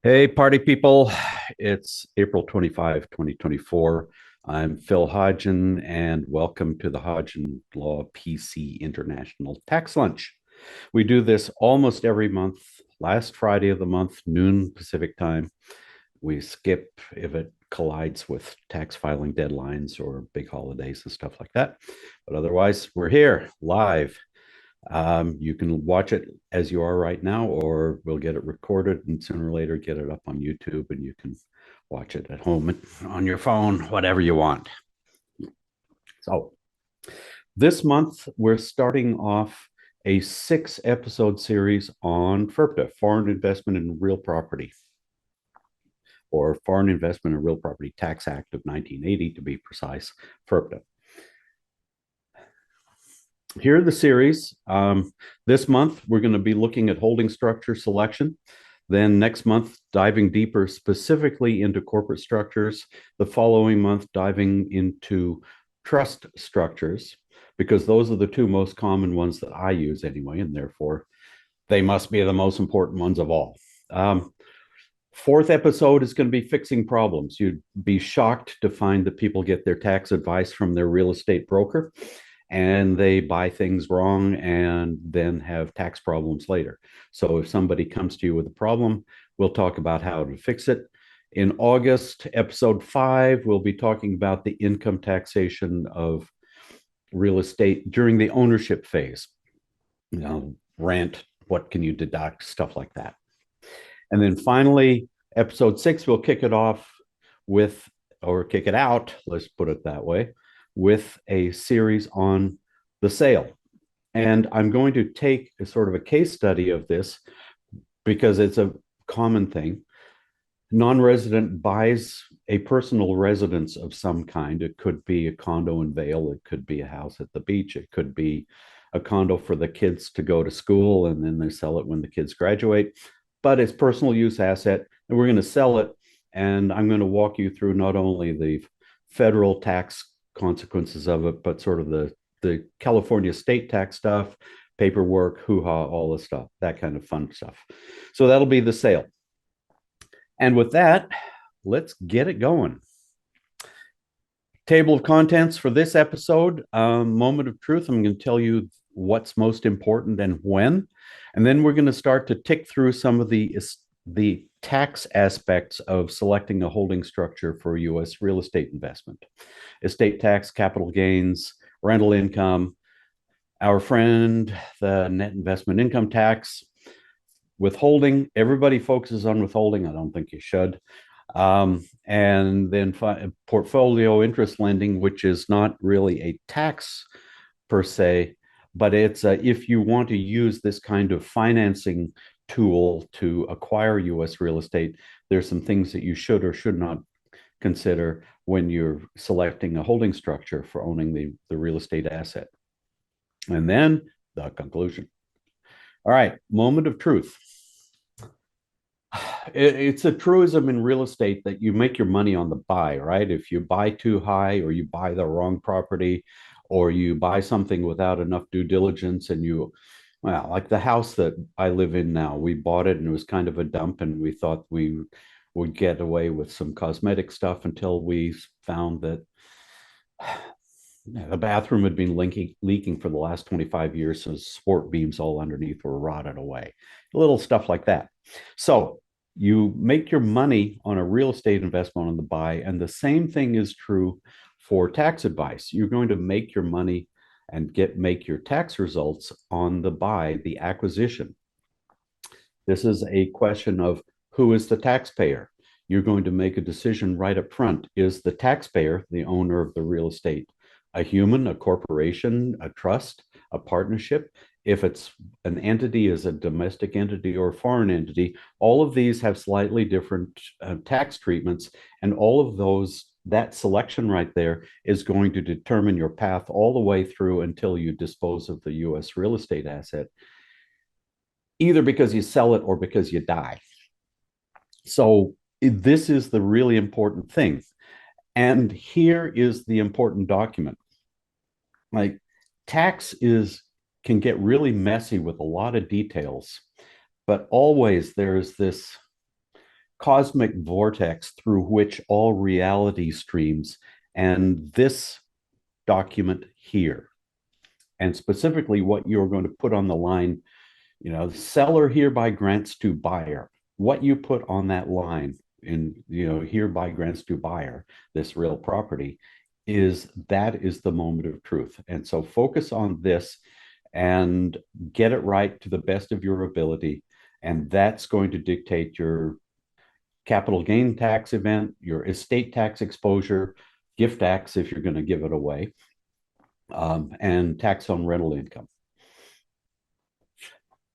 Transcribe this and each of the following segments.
Hey, party people. It's April 25, 2024. I'm Phil Hodgen, and welcome to the Hodgen Law PC International Tax Lunch. We do this almost every month, last Friday of the month, noon Pacific time. We skip if it collides with tax filing deadlines or big holidays and stuff like that. But otherwise, we're here live. You can watch it as you are right now, or we'll get it recorded and sooner or later get it up on YouTube and you can watch it at home on your phone, whatever you want. So, this month we're starting off a 6 episode series on FIRPTA, Foreign Investment in Real Property, or Foreign Investment in Real Property Tax Act of 1980, to be precise, FIRPTA. Here are the series. This month, we're going to be looking at holding structure selection. Then next month, diving deeper specifically into corporate structures. The following month, diving into trust structures, because those are the two most common ones that I use anyway, and therefore they must be the most important ones of all. Fourth episode is going to be fixing problems. You'd be shocked to find that people get their tax advice from their real estate broker and they buy things wrong and then have tax problems later. So if somebody comes to you with a problem, we'll talk about how to fix it. In August, episode 5, we'll be talking about the income taxation of real estate during the ownership phase. Rent, what can you deduct, stuff like that. And then finally, episode 6, we'll kick it off with, or kick it out, let's put it that way, with a series on the sale. And I'm going to take a sort of a case study of this because it's a common thing. Non-resident buys a personal residence of some kind. It could be a condo in Vail. It could be a house at the beach. It could be a condo for the kids to go to school and then they sell it when the kids graduate. But it's personal use asset and we're going to sell it. And I'm going to walk you through not only the federal tax consequences of it, but sort of the California state tax stuff, paperwork, hoo-ha, all the stuff, that kind of fun stuff. So that'll be the sale. And with that, let's get it going. Table of contents for this episode, moment of truth. I'm going to tell you what's most important and when. And then we're going to start to tick through some of the tax aspects of selecting a holding structure for U.S. real estate investment. Estate tax, capital gains, rental income, our friend, the net investment income tax, withholding. Everybody focuses on withholding. I don't think you should. And then portfolio interest lending, which is not really a tax per se, but it's if you want to use this kind of financing tool to acquire U.S. real estate, there's some things that you should or should not consider when you're selecting a holding structure for owning the real estate asset. And then the conclusion. All right, moment of truth. It's a truism in real estate that you make your money on the buy, right? If you buy too high or you buy the wrong property or you buy something without enough due diligence and well, like the house that I live in now, we bought it and it was kind of a dump and we thought we would get away with some cosmetic stuff until we found that the bathroom had been leaking for the last 25 years, so support beams all underneath were rotted away. Little stuff like that. So you make your money on a real estate investment on the buy, and the same thing is true for tax advice. You're going to make your money and make your tax results on the buy, the acquisition. This is a question of who is the taxpayer. You're going to make a decision right up front. Is the taxpayer, the owner of the real estate, a human, a corporation, a trust, a partnership? If it's an entity, is a domestic entity or a foreign entity, all of these have slightly different tax treatments. And all of those, that selection right there is going to determine your path all the way through until you dispose of the U.S. real estate asset, either because you sell it or because you die. So this is the really important thing. And here is the important document. Like tax can get really messy with a lot of details, but always there's this cosmic vortex through which all reality streams. And this document here, and specifically what you're going to put on the line, seller hereby grants to buyer. What you put on that line in, hereby grants to buyer this real property is the moment of truth. And so focus on this and get it right to the best of your ability. And that's going to dictate your capital gain tax event, your estate tax exposure, gift tax if you're going to give it away, and tax on rental income.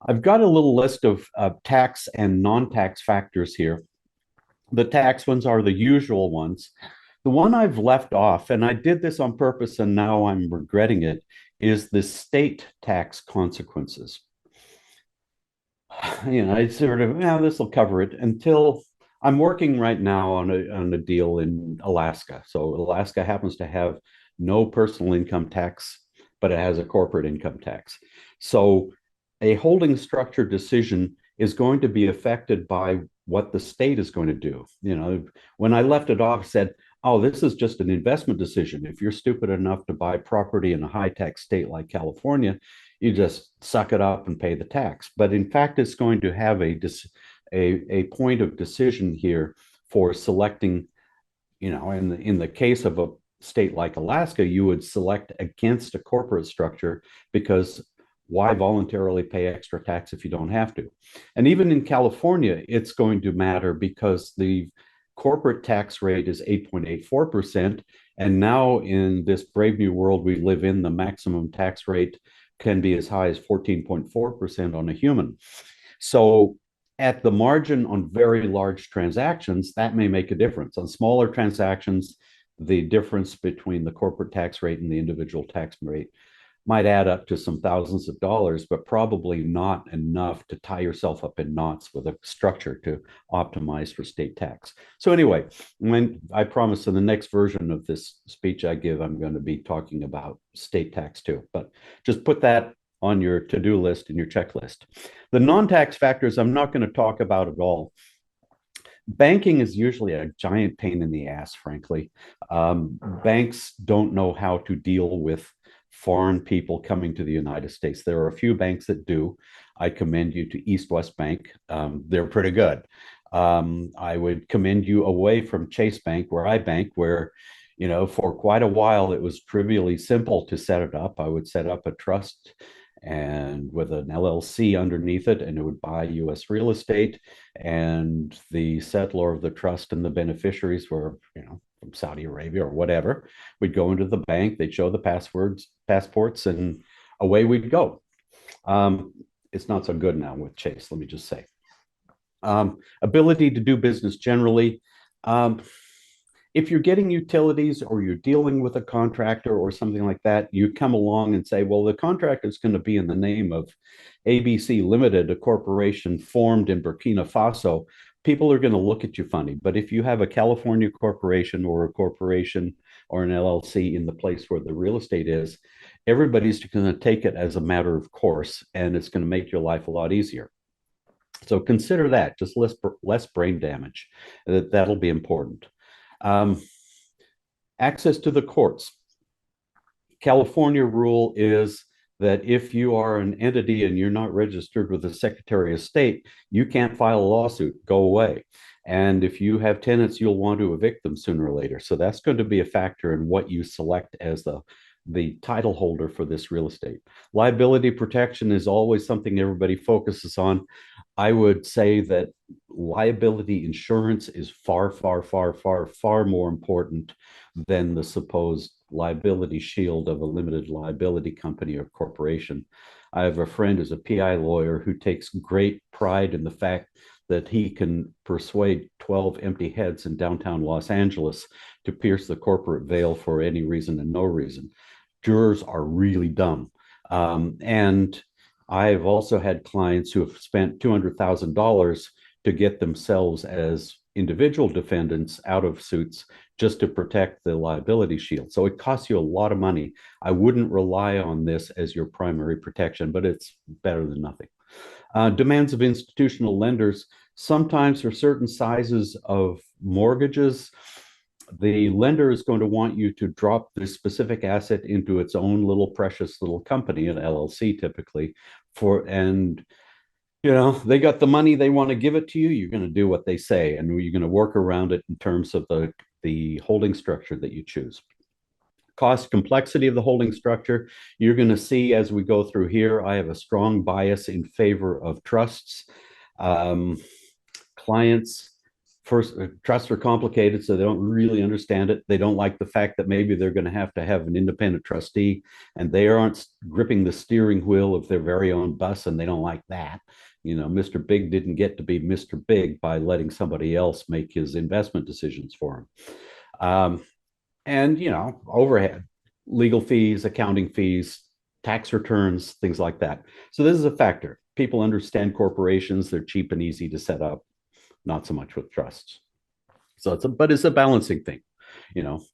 I've got a little list of tax and non-tax factors here. The tax ones are the usual ones. The one I've left off, and I did this on purpose and now I'm regretting it, is the state tax consequences. I sort of, this will cover it until I'm working right now on a deal in Alaska. So Alaska happens to have no personal income tax, but it has a corporate income tax. So a holding structure decision is going to be affected by what the state is going to do. When I left it off, I said, oh, this is just an investment decision. If you're stupid enough to buy property in a high tax state like California, you just suck it up and pay the tax. But in fact, it's going to have a point of decision here for selecting, in the case of a state like Alaska, you would select against a corporate structure because why voluntarily pay extra tax if you don't have to? And even in California, it's going to matter because the corporate tax rate is 8.84%. And now in this brave new world we live in, the maximum tax rate can be as high as 14.4% on a human. So at the margin on very large transactions, that may make a difference. On smaller transactions, the difference between the corporate tax rate and the individual tax rate might add up to some thousands of dollars, but probably not enough to tie yourself up in knots with a structure to optimize for state tax. So anyway, when I promise in the next version of this speech I give, I'm going to be talking about state tax too, but just put that on your to-do list and your checklist. The non-tax factors I'm not going to talk about at all. Banking is usually a giant pain in the ass, frankly. Banks don't know how to deal with foreign people coming to the United States. There are a few banks that do. I commend you to East West Bank. They're pretty good. I would commend you away from Chase Bank, where I bank, where, for quite a while, it was trivially simple to set it up. I would set up a trust and with an LLC underneath it, and it would buy US real estate. And the settlor of the trust and the beneficiaries were, from Saudi Arabia or whatever. We'd go into the bank, they'd show the passports, and away we'd go. It's not so good now with Chase, let me just say. Ability to do business generally. If you're getting utilities or you're dealing with a contractor or something like that, you come along and say, well, the contractor is going to be in the name of ABC Limited, a corporation formed in Burkina Faso. People are going to look at you funny. But if you have a California corporation or a corporation or an LLC in the place where the real estate is, everybody's going to take it as a matter of course, and it's going to make your life a lot easier. So consider that, just less brain damage. That'll be important. Access to the courts. California rule is that if you are an entity and you're not registered with the Secretary of State, you can't file a lawsuit, go away. And if you have tenants, you'll want to evict them sooner or later. So that's going to be a factor in what you select as the title holder for this real estate. Liability protection is always something everybody focuses on. I would say that liability insurance is far, far, far, far, far more important than the supposed liability shield of a limited liability company or corporation. I have a friend who's a PI lawyer who takes great pride in the fact that he can persuade 12 empty heads in downtown Los Angeles to pierce the corporate veil for any reason and no reason. Jurors are really dumb. And I've also had clients who have spent $200,000 to get themselves as individual defendants out of suits just to protect the liability shield. So it costs you a lot of money. I wouldn't rely on this as your primary protection, but it's better than nothing. Demands of institutional lenders. sometimes for certain sizes of mortgages, the lender is going to want you to drop this specific asset into its own little precious little company, an LLC typically, and they got the money, they want to give it to you, you're going to do what they say, and you're going to work around it in terms of the holding structure that you choose. Cost complexity of the holding structure, you're going to see as we go through here, I have a strong bias in favor of trusts. Clients, first, trusts are complicated, so they don't really understand it. They don't like the fact that maybe they're going to have an independent trustee, and they aren't gripping the steering wheel of their very own bus, and they don't like that. Mr. Big didn't get to be Mr. Big by letting somebody else make his investment decisions for him. And overhead, legal fees, accounting fees, tax returns, things like that. So this is a factor. People understand corporations, they're cheap and easy to set up, not so much with trusts. So it's a balancing thing.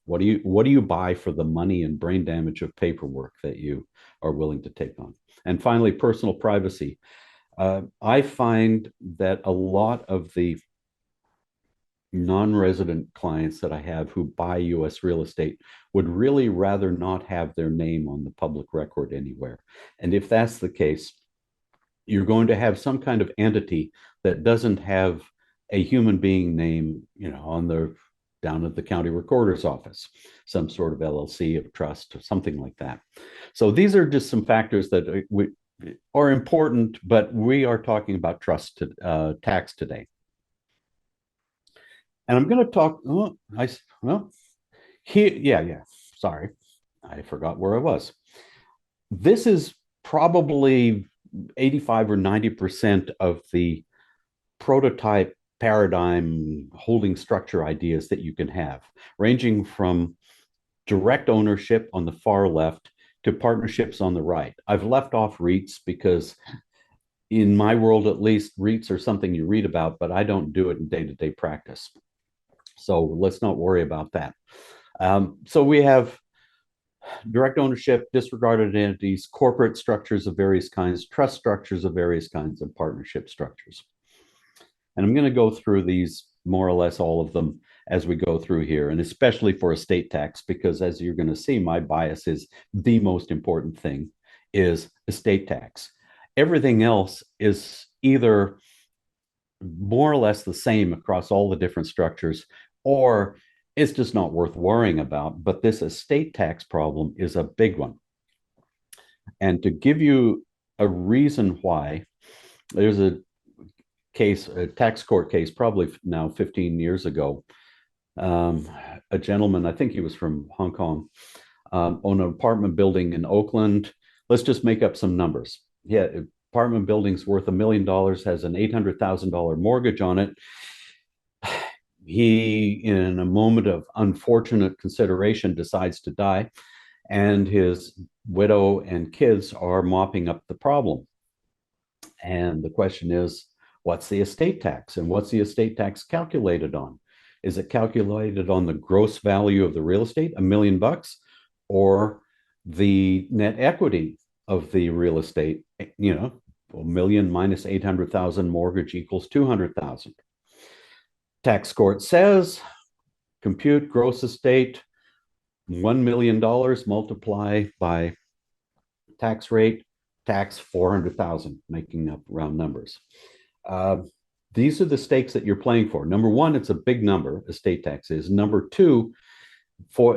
What do you buy for the money and brain damage of paperwork that you are willing to take on? And finally, personal privacy. I find that a lot of the non-resident clients that I have who buy US real estate would really rather not have their name on the public record anywhere. And if that's the case, you're going to have some kind of entity that doesn't have a human being name, down at the county recorder's office, some sort of LLC of trust or something like that. So these are just some factors that are important, but we are talking about trust tax today. And I'm going to talk. Sorry, I forgot where I was. This is probably 85 or 90% of the prototype paradigm holding structure ideas that you can have, ranging from direct ownership on the far left to partnerships on the right. I've left off REITs because in my world, at least, REITs are something you read about, but I don't do it in day-to-day practice. So let's not worry about that. So we have direct ownership, disregarded entities, corporate structures of various kinds, trust structures of various kinds, and partnership structures. And I'm going to go through these, more or less all of them, as we go through here, and especially for estate tax, because as you're going to see, my bias is the most important thing is estate tax. Everything else is either more or less the same across all the different structures, or it's just not worth worrying about. But this estate tax problem is a big one. And to give you a reason why, there's a tax court case, probably now 15 years ago. A gentleman, I think he was from Hong Kong, owned an apartment building in Oakland. Let's just make up some numbers. Yeah, apartment building's worth $1 million, has an $800,000 mortgage on it. He, in a moment of unfortunate consideration, decides to die, and his widow and kids are mopping up the problem. And the question is, what's the estate tax? And what's the estate tax calculated on? Is it calculated on the gross value of the real estate, $1 million, or the net equity of the real estate? $1 million minus 800,000 mortgage equals 200,000. Tax court says, compute gross estate, $1 million, multiply by tax rate, tax 400,000, making up round numbers. These are the stakes that you're playing for. Number one, it's a big number, estate tax is. Number two, for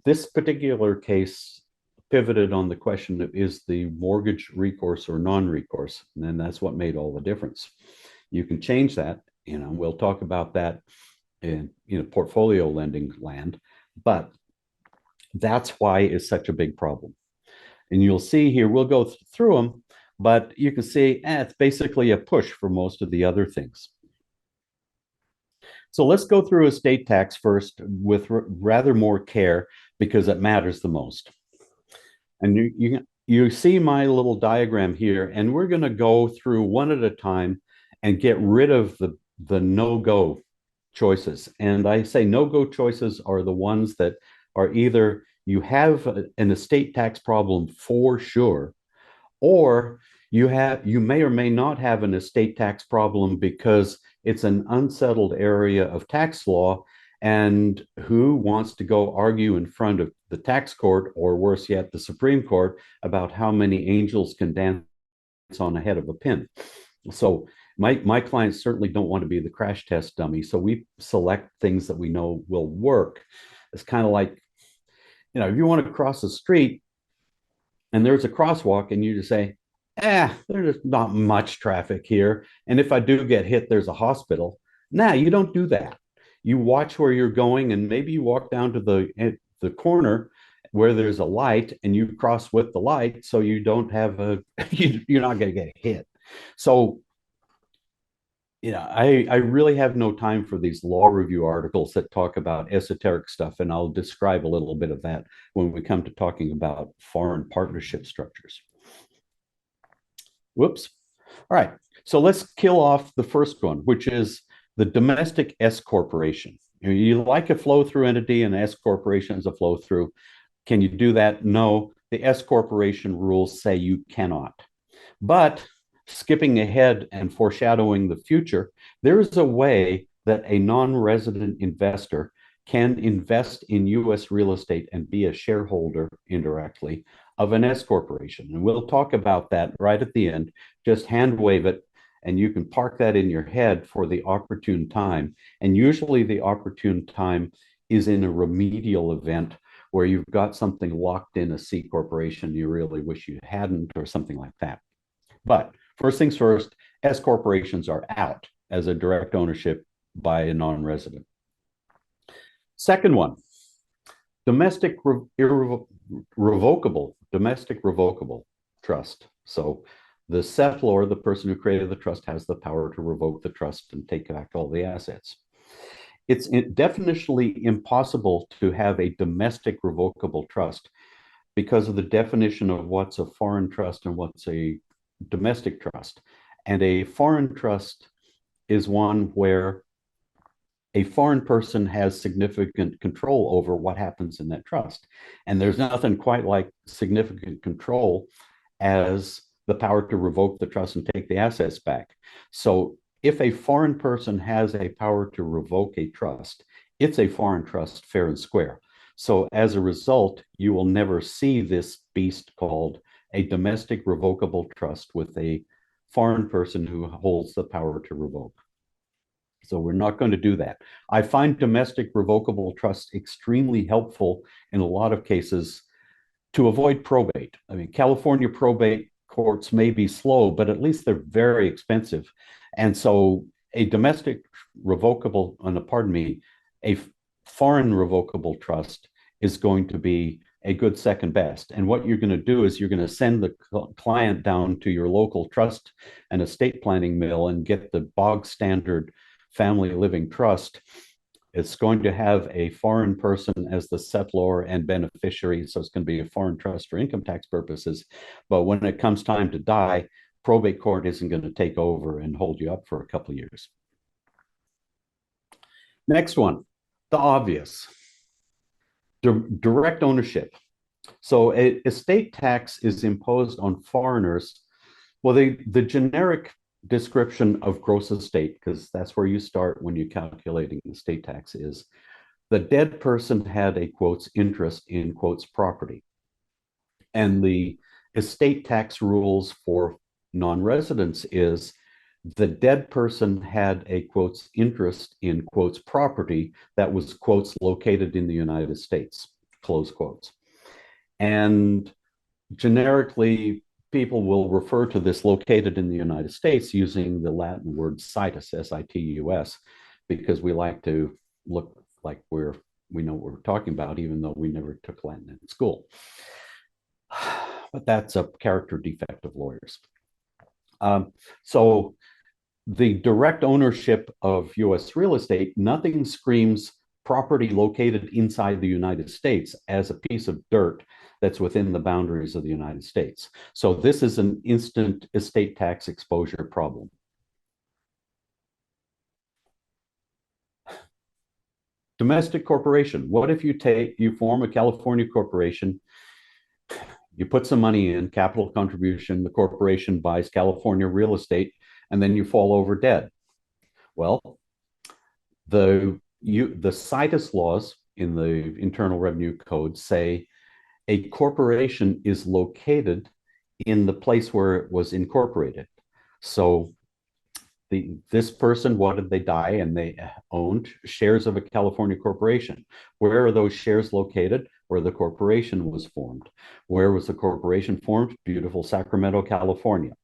this particular case, pivoted on the question of, is the mortgage recourse or non-recourse? And then that's what made all the difference. You can change that. We'll talk about that in portfolio lending land, but that's why it's such a big problem. And you'll see here, we'll go through them, but you can see it's basically a push for most of the other things. So let's go through estate tax first with rather more care because it matters the most. And you see my little diagram here, and we're going to go through one at a time and get rid of the no-go choices. And I say no-go choices are the ones that are either you have an estate tax problem for sure, or you may or may not have an estate tax problem because It's an unsettled area of tax law. And who wants to go argue in front of the tax court, or worse yet, the Supreme Court, about how many angels can dance on the head of a pin? So my clients certainly don't want to be the crash test dummy. So we select things that we know will work. It's kind of like, if you want to cross the street and there's a crosswalk and you just say, there's not much traffic here. And if I do get hit, there's a hospital. Nah, you don't do that. You watch where you're going, and maybe you walk down to the corner where there's a light and you cross with the light, so you don't have you're not going to get hit. So, I really have no time for these law review articles that talk about esoteric stuff, and I'll describe a little bit of that when we come to talking about foreign partnership structures. Whoops. All right. So let's kill off the first one, which is the domestic S corporation. You like a flow through entity, and S corporation is a flow through. Can you do that? No. The S corporation rules say you cannot. But skipping ahead and foreshadowing the future, there is a way that a non-resident investor can invest in U.S. real estate and be a shareholder indirectly of an S corporation. And we'll talk about that right at the end. Just hand wave it, and you can park that in your head for the opportune time. And usually the opportune time is in a remedial event where you've got something locked in a C corporation you really wish you hadn't, or something like that. But first things first, S corporations are out as a direct ownership by a non-resident. Second one, domestic revocable trust. So the settlor, the person who created the trust, has the power to revoke the trust and take back all the assets. It's definitionally impossible to have a domestic revocable trust because of the definition of what's a foreign trust and what's a domestic trust. And a foreign trust is one where a foreign person has significant control over what happens in that trust. And there's nothing quite like significant control as the power to revoke the trust and take the assets back. So if a foreign person has a power to revoke a trust, it's a foreign trust fair and square. So as a result, you will never see this beast called a domestic revocable trust with a foreign person who holds the power to revoke. So we're not going to do that. I find domestic revocable trusts extremely helpful in a lot of cases to avoid probate. I mean, California probate courts may be slow, but at least they're very expensive. And so a domestic revocable, a foreign revocable trust is going to be a good second best. And what you're going to do is you're going to send the client down to your local trust and estate planning mill and get the bog standard family living trust. It's going to have a foreign person as the settlor and beneficiary. So it's going to be a foreign trust for income tax purposes. But when it comes time to die, probate court isn't going to take over and hold you up for a couple of years. Next one, the obvious. Direct ownership. So estate tax is imposed on foreigners. Well, the generic description of gross estate, because that's where you start when you're calculating estate tax, is the dead person had a quotes interest in quotes property. And the estate tax rules for non-residents is the dead person had a quotes interest in quotes property that was quotes located in the United States, close quotes. And generically, people will refer to this located in the United States using the Latin word situs, S-I-T-U-S, because we like to look like we know what we're talking about, even though we never took Latin in school. But that's a character defect of lawyers. So the direct ownership of U.S. real estate, nothing screams property located inside the United States as a piece of dirt that's within the boundaries of the United States. So this is an instant estate tax exposure problem. Domestic corporation. What if you form a California corporation, you put some money in, capital contribution, the corporation buys California real estate, and then you fall over dead? Well, the situs laws in the Internal Revenue Code say a corporation is located in the place where it was incorporated. So this person, what did they die? And they owned shares of a California corporation. Where are those shares located? Where the corporation was formed. Where was the corporation formed? Beautiful Sacramento, California.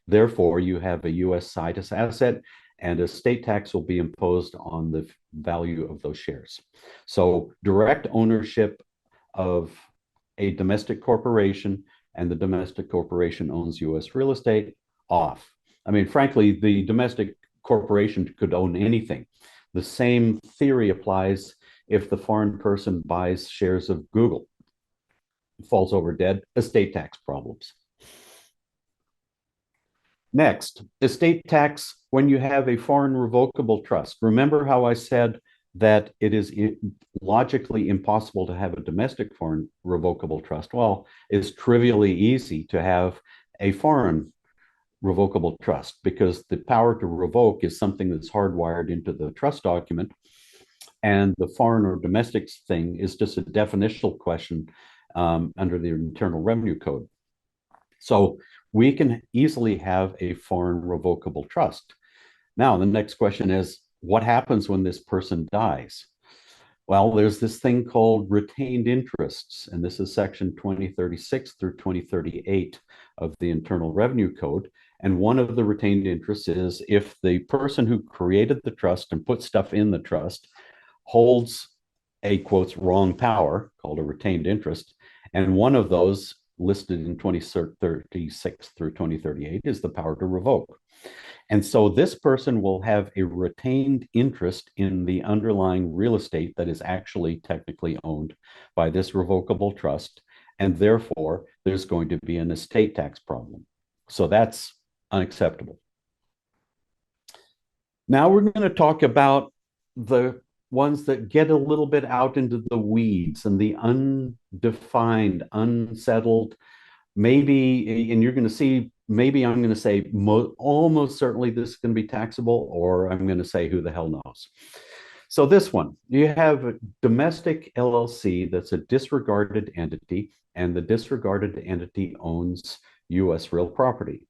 Therefore, you have a U.S. situs asset, and a state tax will be imposed on the value of those shares. So direct ownership of a domestic corporation, and the domestic corporation owns U.S. real estate, off. I mean, frankly, the domestic corporation could own anything. The same theory applies if the foreign person buys shares of Google. Falls over dead, estate tax problems. Next, estate tax when you have a foreign revocable trust. Remember how I said that it is logically impossible to have a domestic foreign revocable trust? Well, it's trivially easy to have a foreign revocable trust because the power to revoke is something that's hardwired into the trust document. And the foreign or domestic thing is just a definitional question under the Internal Revenue Code. So we can easily have a foreign revocable trust. Now, the next question is, what happens when this person dies? Well, there's this thing called retained interests, and this is section 2036 through 2038 of the Internal Revenue Code. And one of the retained interests is if the person who created the trust and put stuff in the trust holds a, quotes, wrong power, called a retained interest, and one of those listed in 2036 through 2038 is the power to revoke. And so this person will have a retained interest in the underlying real estate that is actually technically owned by this revocable trust. And therefore, there's going to be an estate tax problem. So that's unacceptable. Now we're going to talk about the ones that get a little bit out into the weeds and the undefined, unsettled, maybe, and you're going to see, maybe I'm going to say almost certainly this is going to be taxable, or I'm going to say who the hell knows. So this one, you have a domestic LLC that's a disregarded entity, and the disregarded entity owns U.S. real property.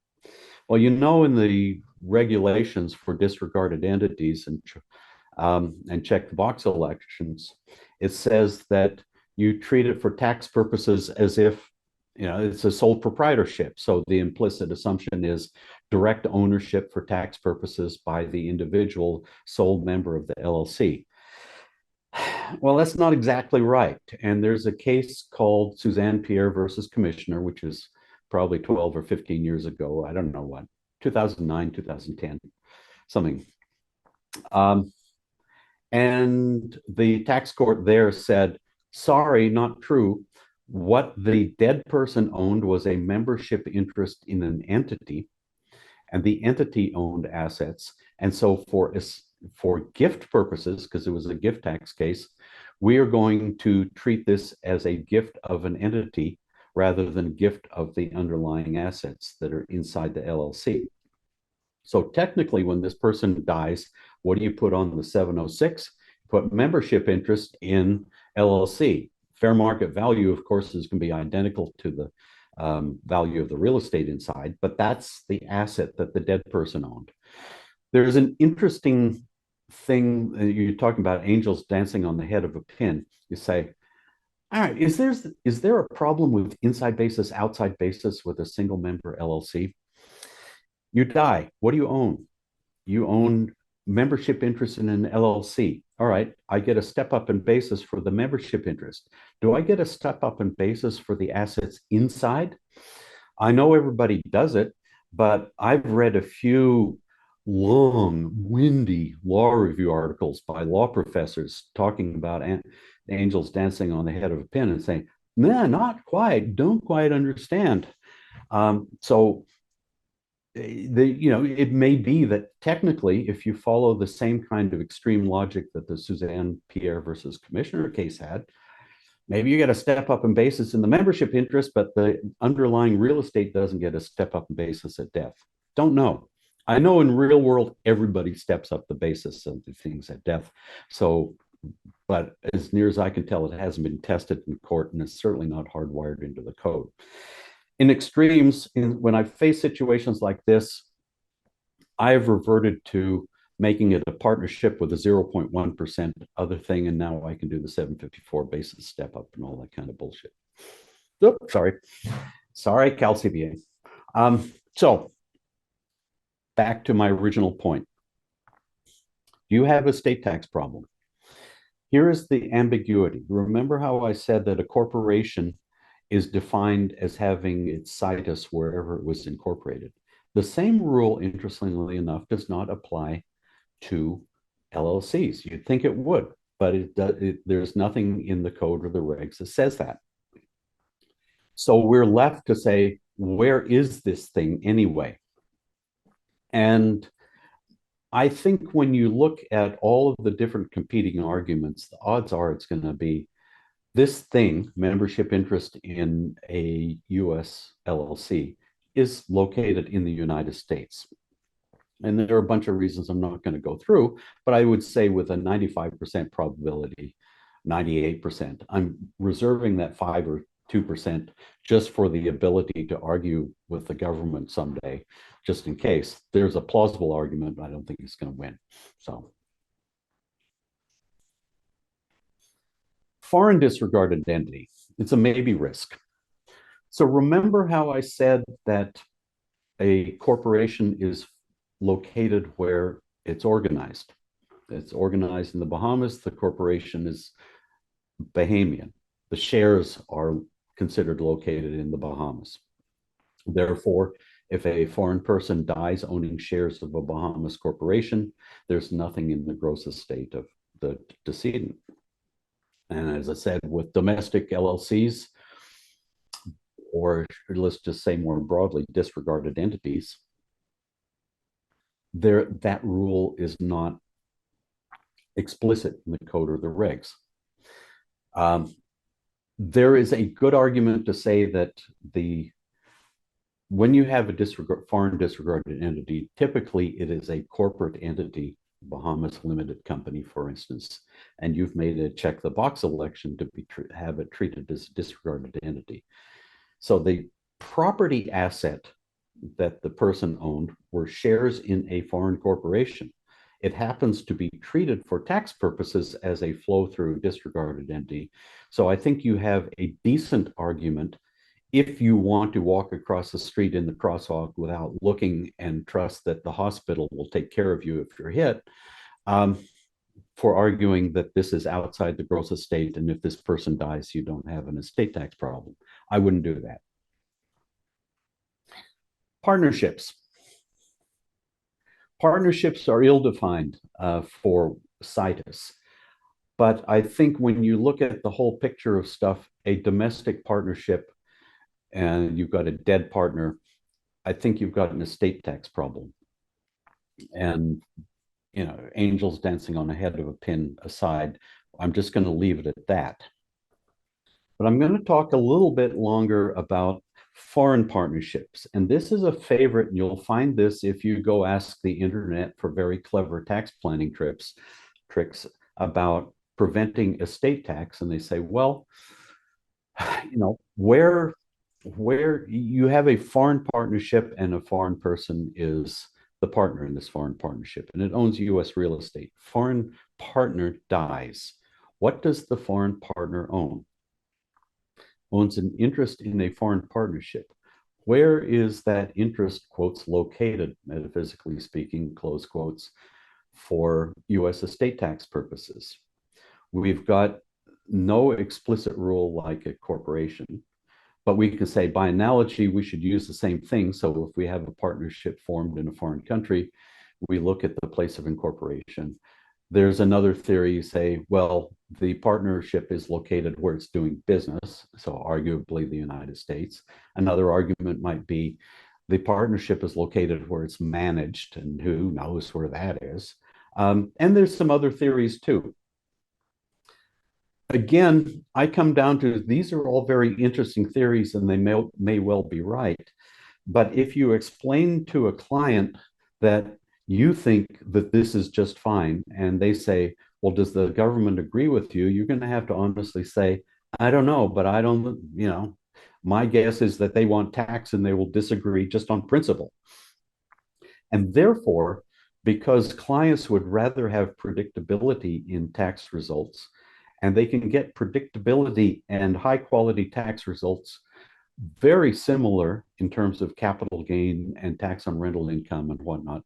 Well, you know, in the regulations for disregarded entities and check the box elections, it says that you treat it for tax purposes as if, you know, it's a sole proprietorship. So the implicit assumption is direct ownership for tax purposes by the individual sole member of the LLC. Well, that's not exactly right. And there's a case called Suzanne Pierre versus Commissioner, which is probably 12 or 15 years ago. I don't know what, 2009, 2010, something. And the tax court there said, sorry, not true. What the dead person owned was a membership interest in an entity, and the entity owned assets. And so for gift purposes, because it was a gift tax case, we are going to treat this as a gift of an entity rather than gift of the underlying assets that are inside the LLC. So technically, when this person dies, what do you put on the 706? Put membership interest in LLC. Fair market value, of course, is going to be identical to the value of the real estate inside, but that's the asset that the dead person owned. There's an interesting thing, you're talking about angels dancing on the head of a pin. You say, all right, is there a problem with inside basis, outside basis with a single member LLC? You die. What do you own? You own membership interest in an LLC. All right, I get a step up in basis for the membership interest. Do I get a step up in basis for the assets inside? I know everybody does it, but I've read a few long, windy law review articles by law professors talking about angels dancing on the head of a pin and saying, nah, not quite, don't quite understand. So it may be that technically, if you follow the same kind of extreme logic that the Suzanne Pierre versus Commissioner case had, maybe you get a step up in basis in the membership interest, but the underlying real estate doesn't get a step up in basis at death. Don't know. I know in real world, everybody steps up the basis of the things at death. So, but as near as I can tell, it hasn't been tested in court and it's certainly not hardwired into the code. In extremes, when I face situations like this, I've reverted to making it a partnership with a 0.1% other thing. And now I can do the 754 basis step up and all that kind of bullshit. Oops, sorry, CalCBA. So back to my original point. Do you have a state tax problem? Here is the ambiguity. Remember how I said that a corporation is defined as having its situs wherever it was incorporated. The same rule, interestingly enough, does not apply to LLCs. You'd think it would, but there's nothing in the code or the regs that says that. So we're left to say, where is this thing anyway? And I think when you look at all of the different competing arguments, the odds are it's going to be this thing, membership interest in a US LLC, is located in the United States. And there are a bunch of reasons I'm not going to go through, but I would say with a 95% probability, 98%, I'm reserving that 5 or 2% just for the ability to argue with the government someday, just in case. There's a plausible argument, but I don't think it's going to win. So, foreign disregarded entity, it's a maybe risk. So remember how I said that a corporation is located where it's organized. It's organized in the Bahamas. The corporation is Bahamian. The shares are considered located in the Bahamas. Therefore, if a foreign person dies owning shares of a Bahamas corporation, there's nothing in the gross estate of the decedent. And as I said, with domestic LLCs, or let's just say more broadly, disregarded entities, that rule is not explicit in the code or the regs. There is a good argument to say that when you have a foreign disregarded entity, typically it is a corporate entity, Bahamas Limited Company, for instance, and you've made a check the box election to have it treated as a disregarded entity. So the property asset that the person owned were shares in a foreign corporation. It happens to be treated for tax purposes as a flow-through disregarded entity. So I think you have a decent argument if you want to walk across the street in the crosswalk without looking and trust that the hospital will take care of you if you're hit, for arguing that this is outside the gross estate, and if this person dies, you don't have an estate tax problem. I wouldn't do that. Partnerships. Partnerships are ill-defined for situs. But I think when you look at the whole picture of stuff, a domestic partnership and you've got a dead partner, I think you've got an estate tax problem. And, angels dancing on the head of a pin aside, I'm just going to leave it at that. But I'm going to talk a little bit longer about foreign partnerships. And this is a favorite, and you'll find this if you go ask the internet for very clever tax planning tricks about preventing estate tax. And they say, well, where you have a foreign partnership and a foreign person is the partner in this foreign partnership, and it owns US real estate. Foreign partner dies. What does the foreign partner own? Owns an interest in a foreign partnership. Where is that interest, quotes, located, metaphysically speaking, close quotes, for US estate tax purposes? We've got no explicit rule like a corporation, but we can say by analogy, we should use the same thing. So if we have a partnership formed in a foreign country, we look at the place of incorporation. There's another theory, say, well, the partnership is located where it's doing business, so arguably the United States. Another argument might be the partnership is located where it's managed, and who knows where that is. And there's some other theories too. Again, I come down to these are all very interesting theories and they may well be right. But if you explain to a client that you think that this is just fine, and they say, well, does the government agree with you? You're going to have to honestly say, I don't know, but I don't, my guess is that they want tax and they will disagree just on principle. And therefore, because clients would rather have predictability in tax results, and they can get predictability and high quality tax results very similar in terms of capital gain and tax on rental income and whatnot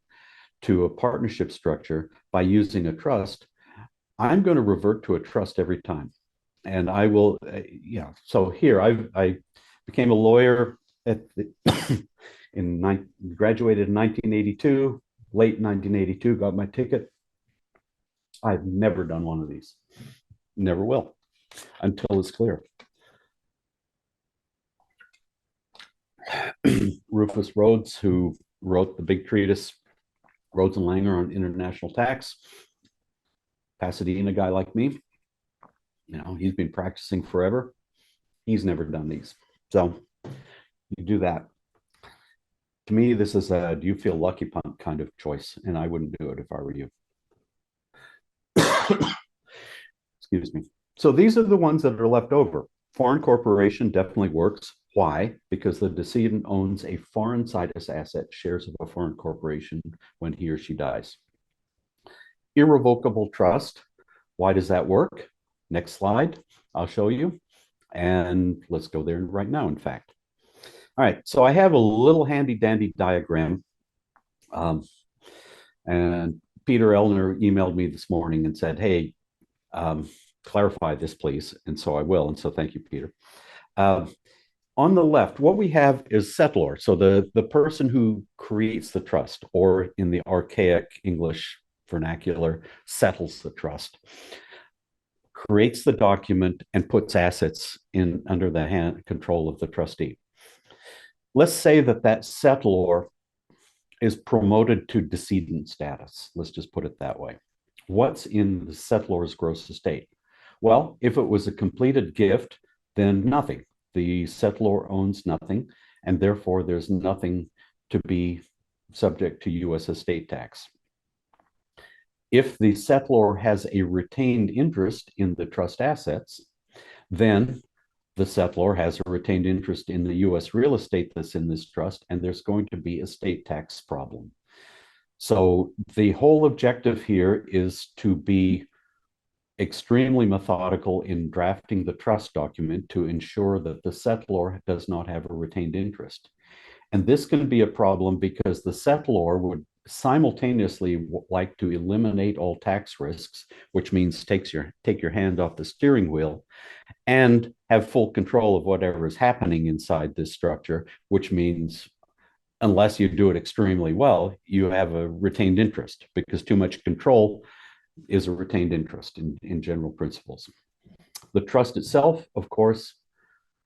to a partnership structure by using a trust, I'm going to revert to a trust every time. And I will, so here I became a lawyer at the, graduated in 1982, late 1982, got my ticket. I've never done one of these. Never will until it's clear. Rufus Rhodes, who wrote the big treatise, Rhodes and Langer on international tax, Pasadena guy like me, he's been practicing forever. He's never done these. So you do that. To me, this is a do you feel lucky punt kind of choice, and I wouldn't do it if I were you. Excuse me. So these are the ones that are left over. Foreign corporation definitely works. Why? Because the decedent owns a foreign situs asset, shares of a foreign corporation when he or she dies. Irrevocable trust. Why does that work? Next slide, I'll show you. And let's go there right now, in fact. All right, so I have a little handy dandy diagram. And Peter Elner emailed me this morning and said, hey, clarify this, please. And so I will. And so thank you, Peter. On the left, what we have is settlor. So the person who creates the trust, or in the archaic English vernacular, settles the trust, creates the document and puts assets in under the control of the trustee. Let's say that settlor is promoted to decedent status. Let's just put it that way. What's in the settlor's gross estate? Well, if it was a completed gift, then nothing. The settlor owns nothing, and therefore there's nothing to be subject to U.S. estate tax. If the settlor has a retained interest in the trust assets, then the settlor has a retained interest in the U.S. real estate that's in this trust, and there's going to be a estate tax problem. So the whole objective here is to be extremely methodical in drafting the trust document to ensure that the settlor does not have a retained interest. And this can be a problem because the settlor would simultaneously like to eliminate all tax risks, which means take your hand off the steering wheel, and have full control of whatever is happening inside this structure, which means unless you do it extremely well, you have a retained interest, because too much control is a retained interest in general principles. The trust itself, of course,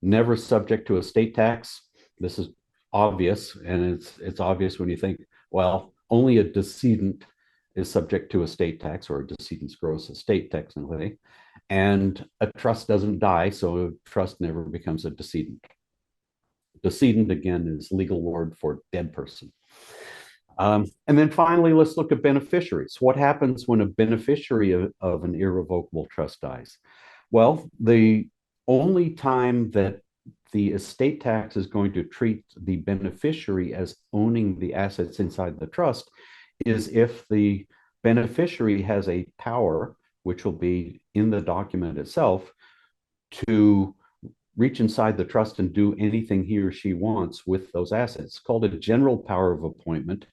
never subject to estate tax. This is obvious, and it's obvious when you think, well, only a decedent is subject to estate tax, or a decedent's gross estate technically, and a trust doesn't die, so a trust never becomes a decedent. Decedent, again, is legal word for dead person. And then finally, let's look at beneficiaries. What happens when a beneficiary of an irrevocable trust dies? Well, the only time that the estate tax is going to treat the beneficiary as owning the assets inside the trust is if the beneficiary has a power, which will be in the document itself, to reach inside the trust and do anything he or she wants with those assets. It's called a general power of appointment.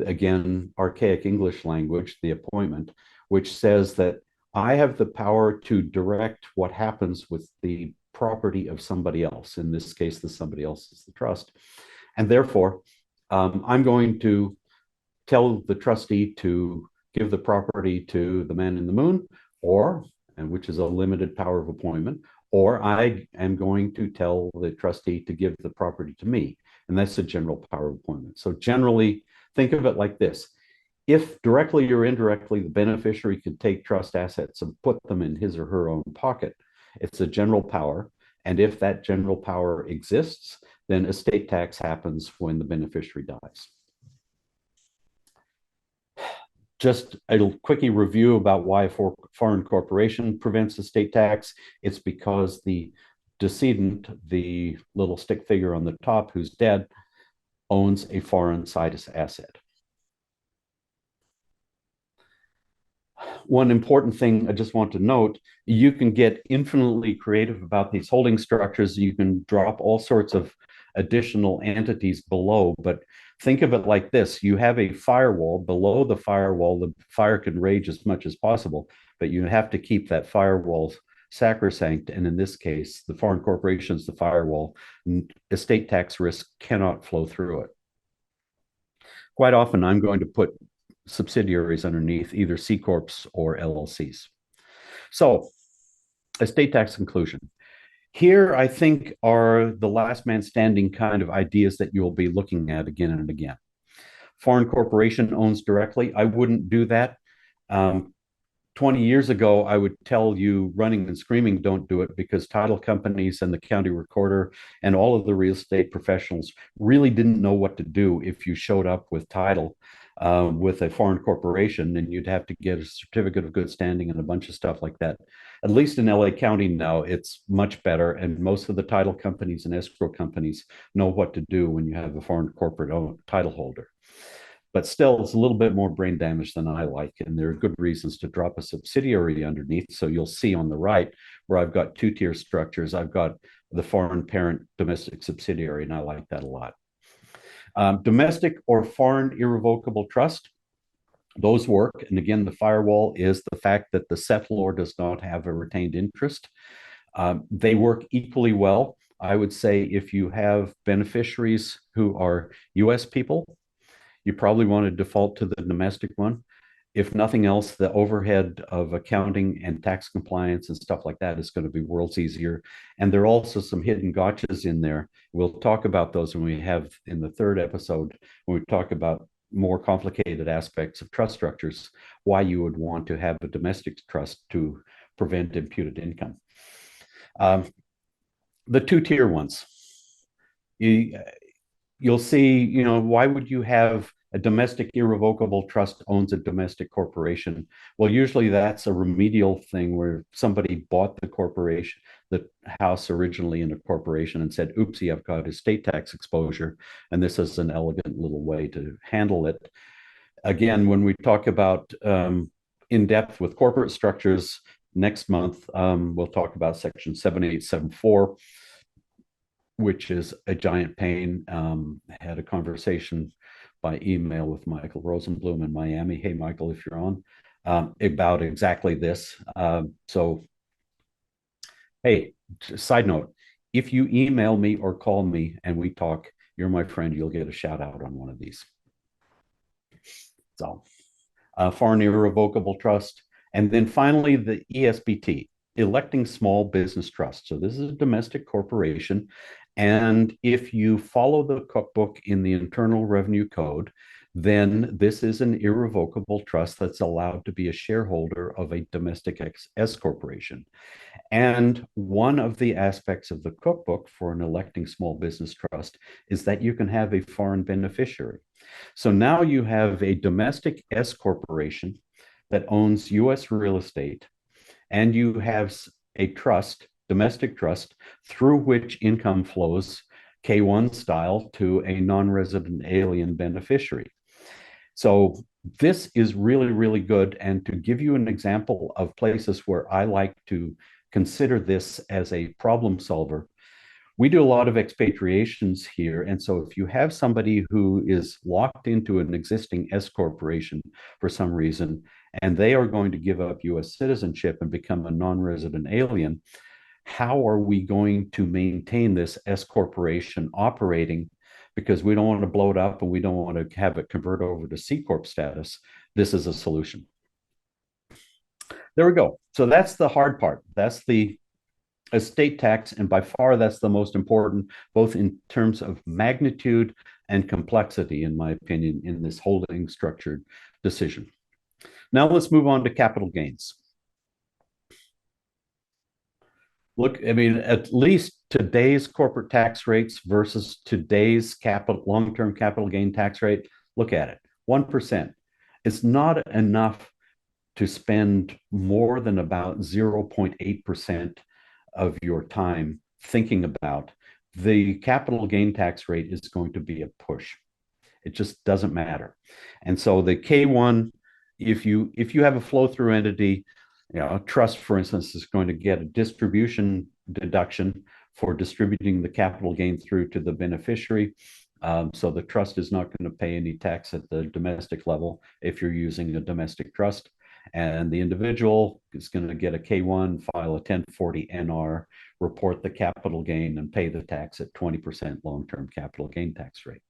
Again, archaic English language, the appointment, which says that I have the power to direct what happens with the property of somebody else. In this case, the somebody else is the trust. And therefore, I'm going to tell the trustee to give the property to the man in the moon, and which is a limited power of appointment, or I am going to tell the trustee to give the property to me. And that's a general power of appointment. So generally, think of it like this. If directly or indirectly the beneficiary could take trust assets and put them in his or her own pocket, it's a general power. And if that general power exists, then estate tax happens when the beneficiary dies. Just a quickie review about why a foreign corporation prevents estate tax. It's because the decedent, the little stick figure on the top who's dead, owns a foreign situs asset. One important thing I just want to note, you can get infinitely creative about these holding structures. You can drop all sorts of additional entities below, but think of it like this. You have a firewall. Below the firewall, the fire can rage as much as possible, but you have to keep that firewall sacrosanct. And in this case, the foreign corporation's the firewall. Estate tax risk cannot flow through it. Quite often, I'm going to put subsidiaries underneath either C Corps or LLCs. So, estate tax conclusion. Here, I think, are the last man standing kind of ideas that you'll be looking at again and again. Foreign corporation owns directly. I wouldn't do that. 20 years ago, I would tell you running and screaming, don't do it, because title companies and the county recorder and all of the real estate professionals really didn't know what to do if you showed up with title with a foreign corporation, and you'd have to get a certificate of good standing and a bunch of stuff like that. At least in LA County now, it's much better. And most of the title companies and escrow companies know what to do when you have a foreign corporate title holder. But still, it's a little bit more brain damage than I like. And there are good reasons to drop a subsidiary underneath. So you'll see on the right where I've got two-tier structures. I've got the foreign parent domestic subsidiary, and I like that a lot. Domestic or foreign irrevocable trust, those work. And again, the firewall is the fact that the settlor does not have a retained interest. They work equally well. I would say if you have beneficiaries who are US people, you probably want to default to the domestic one. If nothing else, the overhead of accounting and tax compliance and stuff like that is going to be worlds easier. And there are also some hidden gotchas in there. We'll talk about those when we have in the third episode, when we talk about more complicated aspects of trust structures, why you would want to have a domestic trust to prevent imputed income. The two-tier ones. You'll see, why would you have a domestic irrevocable trust owns a domestic corporation? Well, usually that's a remedial thing where somebody bought the corporation, the house originally in a corporation, and said, oopsie, I've got estate tax exposure. And this is an elegant little way to handle it. Again, when we talk about in depth with corporate structures next month, we'll talk about section 7874, which is a giant pain. Had a conversation by email with Michael Rosenblum in Miami. Hey, Michael, if you're on, about exactly this. So, hey, side note, if you email me or call me and we talk, you're my friend, you'll get a shout out on one of these. So, foreign irrevocable trust. And then finally, the ESBT, electing small business trust. So this is a domestic corporation. And if you follow the cookbook in the Internal Revenue Code, then this is an irrevocable trust that's allowed to be a shareholder of a domestic S corporation. And one of the aspects of the cookbook for an electing small business trust is that you can have a foreign beneficiary. So now you have a domestic S corporation that owns US real estate, and you have a trust, domestic trust, through which income flows K1 style to a non-resident alien beneficiary. So this is really, really good. And to give you an example of places where I like to consider this as a problem solver, we do a lot of expatriations here. And so if you have somebody who is locked into an existing S corporation for some reason, and they are going to give up US citizenship and become a non-resident alien, how are we going to maintain this S corporation operating? Because we don't want to blow it up and we don't want to have it convert over to C Corp status. This is a solution. There we go. So that's the hard part. That's the estate tax. And by far, that's the most important, both in terms of magnitude and complexity, in my opinion, in this holding structured decision. Now let's move on to capital gains. Look, I mean, at least today's corporate tax rates versus today's long-term capital gain tax rate, look at it, 1%. It's not enough to spend more than about 0.8% of your time thinking about the capital gain tax rate is going to be a push. It just doesn't matter. And so the K1, if you have a flow through entity, a trust, for instance, is going to get a distribution deduction for distributing the capital gain through to the beneficiary. So the trust is not going to pay any tax at the domestic level if you're using a domestic trust. And the individual is going to get a K1, file a 1040 NR, report the capital gain, and pay the tax at 20% long-term capital gain tax rate.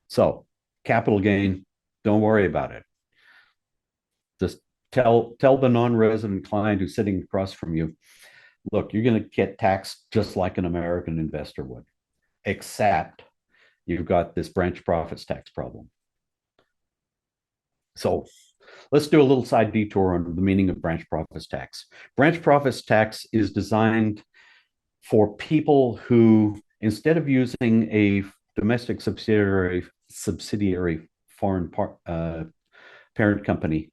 So capital gain, don't worry about it. Just tell the non-resident client who's sitting across from you, look, you're going to get taxed just like an American investor would, except you've got this branch profits tax problem. So let's do a little side detour on the meaning of branch profits tax. Branch profits tax is designed for people who, instead of using a domestic subsidiary foreign parent company,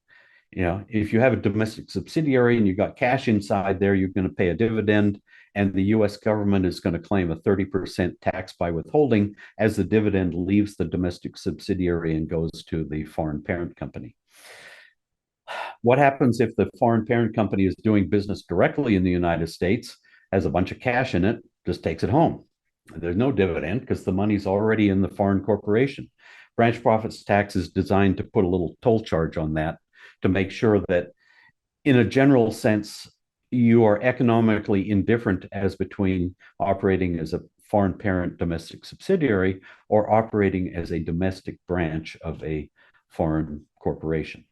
if you have a domestic subsidiary and you got cash inside there, you're going to pay a dividend, and the U.S. government is going to claim a 30% tax by withholding as the dividend leaves the domestic subsidiary and goes to the foreign parent company. What happens if the foreign parent company is doing business directly in the United States, has a bunch of cash in it, just takes it home? There's no dividend because the money's already in the foreign corporation. Branch profits tax is designed to put a little toll charge on that to make sure that, in a general sense, you are economically indifferent as between operating as a foreign parent domestic subsidiary or operating as a domestic branch of a foreign corporation.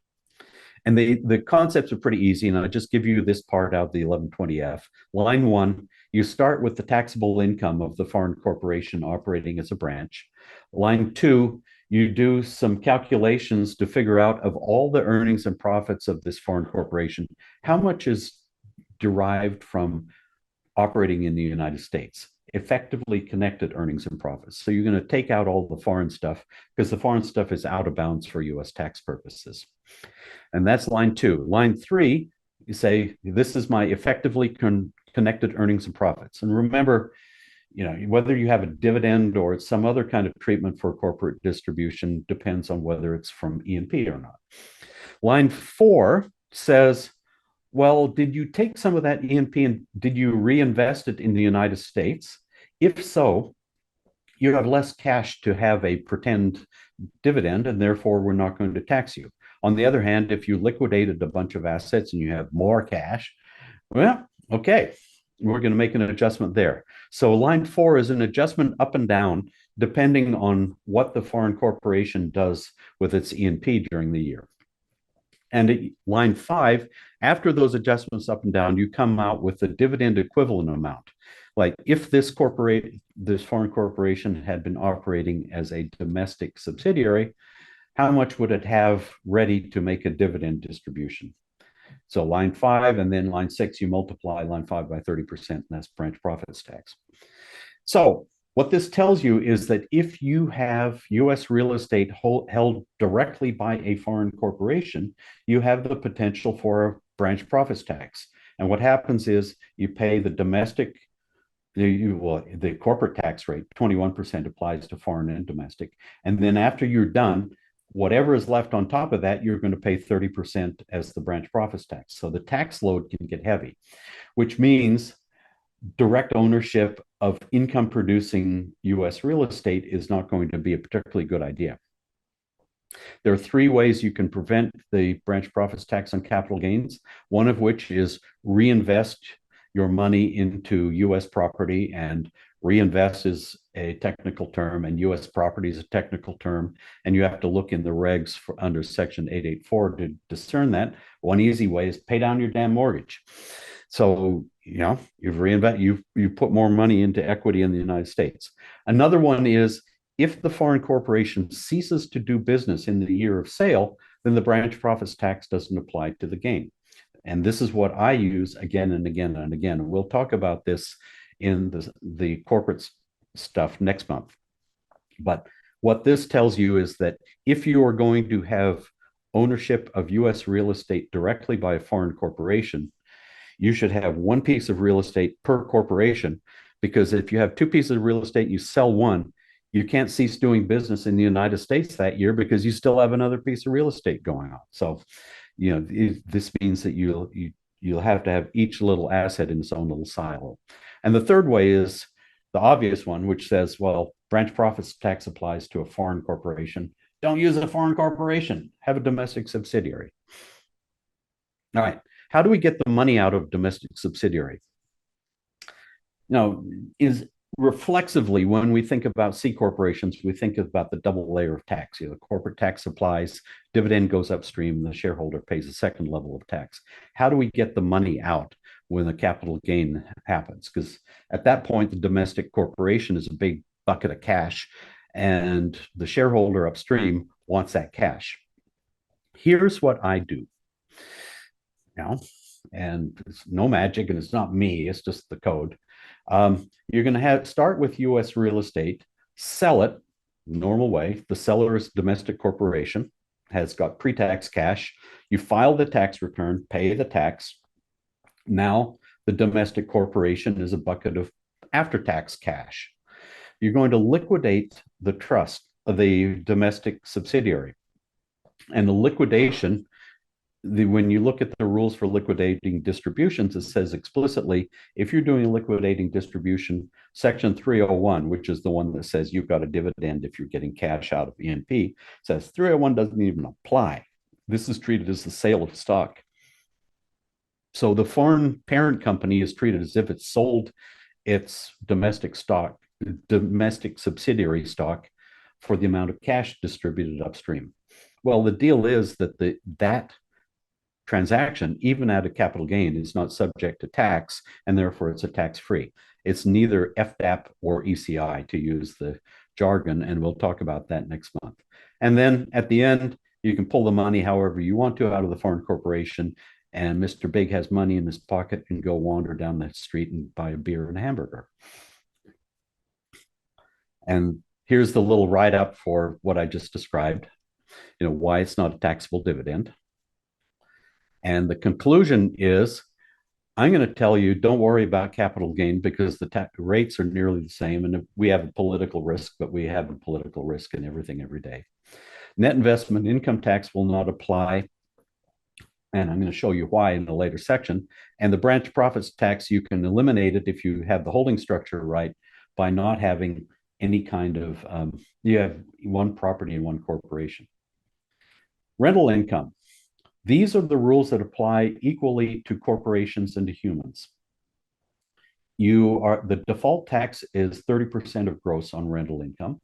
And the concepts are pretty easy, and I'll just give you this part out of the 1120F. Line 1, you start with the taxable income of the foreign corporation operating as a branch. Line 2, you do some calculations to figure out, of all the earnings and profits of this foreign corporation, how much is derived from operating in the United States, effectively connected earnings and profits. So you're going to take out all the foreign stuff because the foreign stuff is out of bounds for US tax purposes. And that's line 2. Line 3, you say, this is my effectively connected earnings and profits. And remember, whether you have a dividend or it's some other kind of treatment for corporate distribution depends on whether it's from E&P or not. Line 4 says, well, did you take some of that E&P and did you reinvest it in the United States? If so, you have less cash to have a pretend dividend, and therefore we're not going to tax you. On the other hand, if you liquidated a bunch of assets and you have more cash, well, okay, we're going to make an adjustment there. So line 4 is an adjustment up and down depending on what the foreign corporation does with its E&P during the year. And at line 5, after those adjustments up and down, you come out with the dividend equivalent amount. Like if this foreign corporation had been operating as a domestic subsidiary, how much would it have ready to make a dividend distribution? So line 5 and then line 6, you multiply line 5 by 30%, and that's branch profits tax. So what this tells you is that if you have US real estate held directly by a foreign corporation, you have the potential for a branch profits tax. And what happens is you pay the domestic, the corporate tax rate, 21% applies to foreign and domestic. And then after you're done, whatever is left on top of that, you're going to pay 30% as the branch profits tax. So the tax load can get heavy, which means direct ownership of income producing US real estate is not going to be a particularly good idea. There are 3 ways you can prevent the branch profits tax on capital gains, one of which is reinvest your money into US property, and reinvest is a technical term and US property is a technical term, and you have to look in the regs under section 884 to discern that. One easy way is pay down your damn mortgage. So you put more money into equity in the United States. Another one is, if the foreign corporation ceases to do business in the year of sale, then the branch profits tax doesn't apply to the gain. And this is what I use again and again and again. We'll talk about this in the corporate stuff next month. But What this tells you is that if you are going to have ownership of US real estate directly by a foreign corporation, you should have one piece of real estate per corporation, because if you have two pieces of real estate, you sell one, you can't cease doing business in the United States that year because you still have another piece of real estate going on. So, this means that you'll have to have each little asset in its own little silo. And the third way is the obvious one, which says, well, branch profits tax applies to a foreign corporation. Don't use a foreign corporation, have a domestic subsidiary. All right. How do we get the money out of domestic subsidiary? Now, is reflexively, when we think about C corporations, we think about the double layer of tax. The corporate tax applies, dividend goes upstream, the shareholder pays a second level of tax. How do we get the money out when the capital gain happens? Because at that point, the domestic corporation is a big bucket of cash, and the shareholder upstream wants that cash. Here's what I do. And it's no magic, and it's not me, it's just the code. You're going to start with US real estate, sell it normal way. The seller is domestic corporation, has got pre-tax cash. You file the tax return, pay the tax. Now the domestic corporation is a bucket of after-tax cash. You're going to liquidate the trust of the domestic subsidiary. And the liquidation, when you look at the rules for liquidating distributions, it says explicitly, if you're doing a liquidating distribution, section 301, which is the one that says you've got a dividend if you're getting cash out of ENP, says 301 doesn't even apply. This is treated as the sale of stock. So the foreign parent company is treated as if it sold its domestic subsidiary stock for the amount of cash distributed upstream. Well, the deal is that that transaction, even at a capital gain, is not subject to tax, and therefore it's a tax-free. It's neither FDAP or ECI, to use the jargon, and we'll talk about that next month. And then at the end, you can pull the money however you want to out of the foreign corporation, and Mr. Big has money in his pocket and go wander down the street and buy a beer and a hamburger. And here's the little write-up for what I just described, why it's not a taxable dividend. And the conclusion is, I'm going to tell you, don't worry about capital gain because the rates are nearly the same. And we have a political risk, but we have a political risk in everything every day. Net investment income tax will not apply. And I'm going to show you why in a later section. And the branch profits tax, you can eliminate it if you have the holding structure right by not having any kind of, you have one property in one corporation. Rental income. These are the rules that apply equally to corporations and to humans. The default tax is 30% of gross on rental income.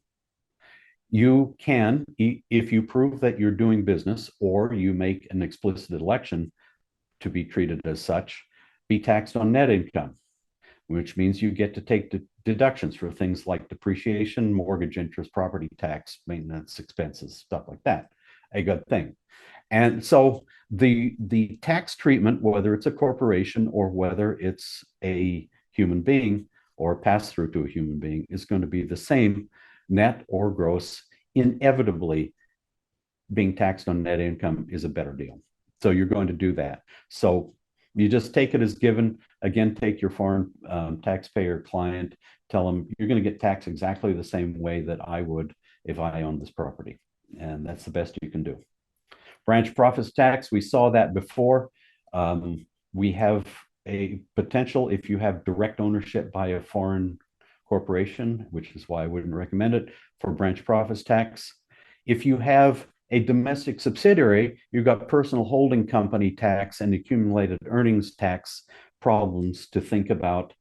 You can, if you prove that you're doing business or you make an explicit election to be treated as such, be taxed on net income, which means you get to take deductions for things like depreciation, mortgage interest, property tax, maintenance expenses, stuff like that. A good thing. And so the tax treatment, whether it's a corporation or whether it's a human being or pass through to a human being, is going to be the same, net or gross. Inevitably, being taxed on net income is a better deal. So you're going to do that. So you just take it as given. Again, take your foreign taxpayer client, tell them you're going to get taxed exactly the same way that I would if I owned this property. And that's the best you can do. Branch profits tax, we saw that before. We have a potential, if you have direct ownership by a foreign corporation, which is why I wouldn't recommend it, for branch profits tax. If you have a domestic subsidiary, you've got personal holding company tax and accumulated earnings tax problems to think about.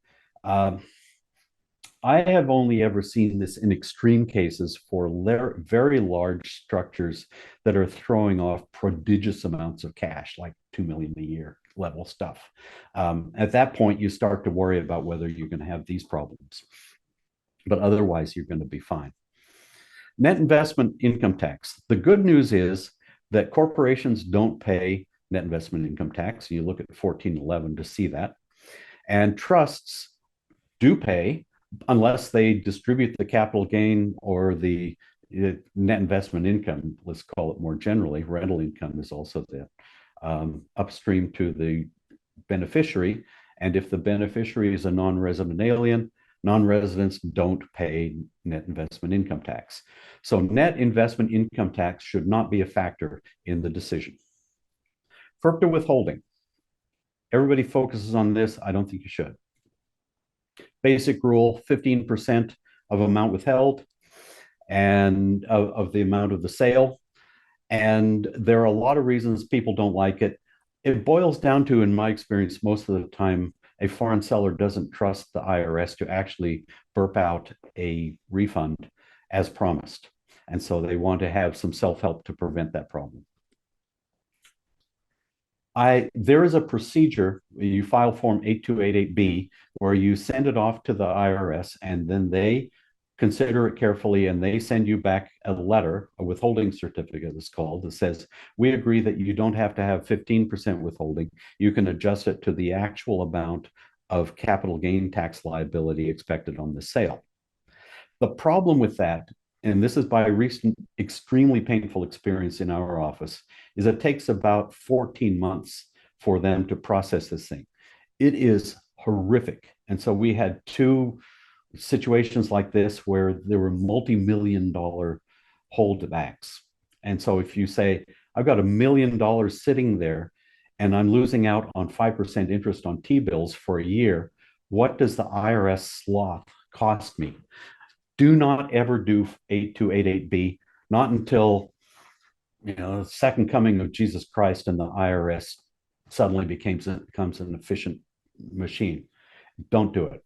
I have only ever seen this in extreme cases for very large structures that are throwing off prodigious amounts of cash, like 2 million a year level stuff. At that point, you start to worry about whether you're going to have these problems. But otherwise, you're going to be fine. Net investment income tax. The good news is that corporations don't pay net investment income tax. You look at 1411 to see that. And trusts do pay, unless they distribute the capital gain or the net investment income, let's call it more generally, rental income is also there, upstream to the beneficiary. And if the beneficiary is a non-resident alien, non-residents don't pay net investment income tax. So net investment income tax should not be a factor in the decision. FIRPTA withholding. Everybody focuses on this. I don't think you should. Basic rule, 15% of amount withheld and of the amount of the sale. And there are a lot of reasons people don't like it. It boils down to, in my experience, most of the time, a foreign seller doesn't trust the IRS to actually burp out a refund as promised. And so they want to have some self-help to prevent that problem. There is a procedure, you file form 8288B, where you send it off to the IRS and then they consider it carefully and they send you back a letter, a withholding certificate it's called, that says, we agree that you don't have to have 15% withholding. You can adjust it to the actual amount of capital gain tax liability expected on the sale. The problem with that, and this is by a recent extremely painful experience in our office, is it takes about 14 months for them to process this thing. It is horrific. And so we had two situations like this where there were multi-million-dollar holdbacks. And so if you say, I've got $1 million sitting there and I'm losing out on 5% interest on T-bills for a year, what does the IRS sloth cost me? Do not ever do 8288B, not until, the second coming of Jesus Christ and the IRS suddenly becomes an efficient machine. Don't do it.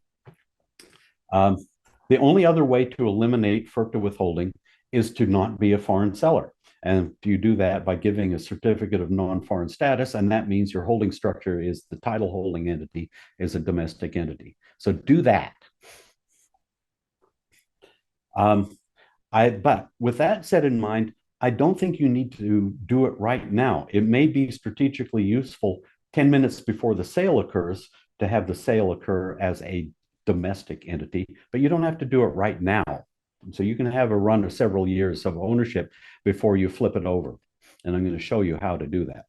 The only other way to eliminate FIRPTA withholding is to not be a foreign seller. And you do that by giving a certificate of non-foreign status, and that means your holding structure is the title holding entity is a domestic entity. So do that. But with that said in mind, I don't think you need to do it right now. It may be strategically useful 10 minutes before the sale occurs to have the sale occur as a domestic entity, but you don't have to do it right now. So you can have a run of several years of ownership before you flip it over. And I'm going to show you how to do that.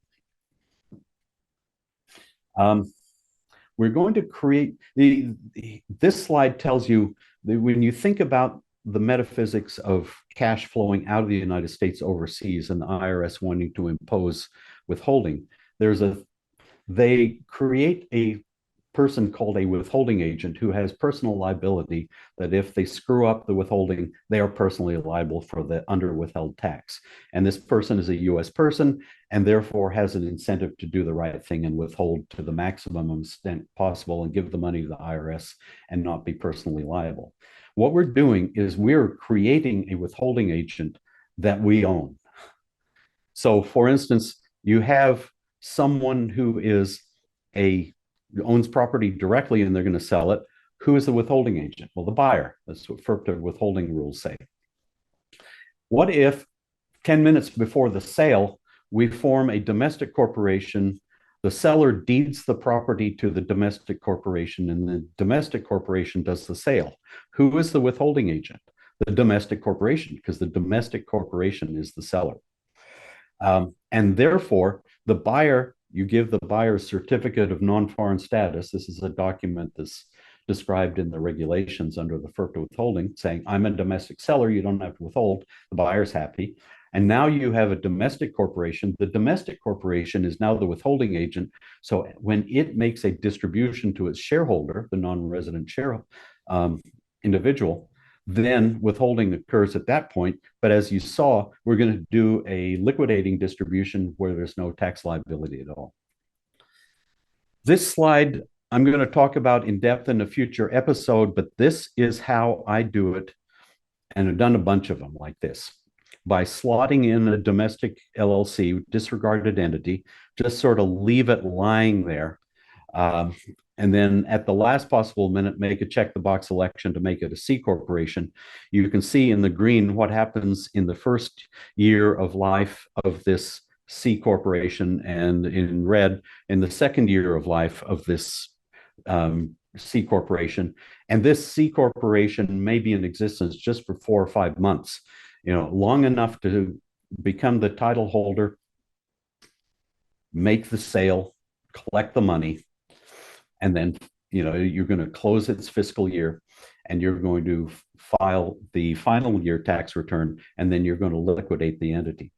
We're going to create, this slide tells you that when you think about the metaphysics of cash flowing out of the United States overseas and the IRS wanting to impose withholding, they create a person called a withholding agent who has personal liability that if they screw up the withholding, they are personally liable for the under withheld tax. And this person is a US person and therefore has an incentive to do the right thing and withhold to the maximum extent possible and give the money to the IRS and not be personally liable. What we're doing is we're creating a withholding agent that we own. So for instance, you have someone who owns property directly and they're going to sell it. Who is the withholding agent? Well, the buyer. That's what FIRPTA withholding rules say. What if 10 minutes before the sale, we form a domestic corporation, the seller deeds the property to the domestic corporation, and the domestic corporation does the sale? Who is the withholding agent? The domestic corporation, because the domestic corporation is the seller. And therefore, the buyer, you give the buyer a certificate of non-foreign status. This is a document that's described in the regulations under the FIRPTA withholding, saying, I'm a domestic seller, you don't have to withhold. The buyer's happy. And now you have a domestic corporation. The domestic corporation is now the withholding agent. So when it makes a distribution to its shareholder, the non-resident individual, then withholding occurs at that point. But as you saw, we're going to do a liquidating distribution where there's no tax liability at all. This slide I'm going to talk about in depth in a future episode, but this is how I do it. And I've done a bunch of them like this. By slotting in a domestic LLC, disregarded entity, just sort of leave it lying there. And then at the last possible minute, make a check the box election to make it a C corporation. You can see in the green what happens in the first year of life of this C corporation, and in red in the second year of life of this C corporation. And this C corporation may be in existence just for 4 or 5 months. long enough to become the title holder, make the sale, collect the money, and then you're going to close its fiscal year, and you're going to file the final year tax return, and then you're going to liquidate the entity.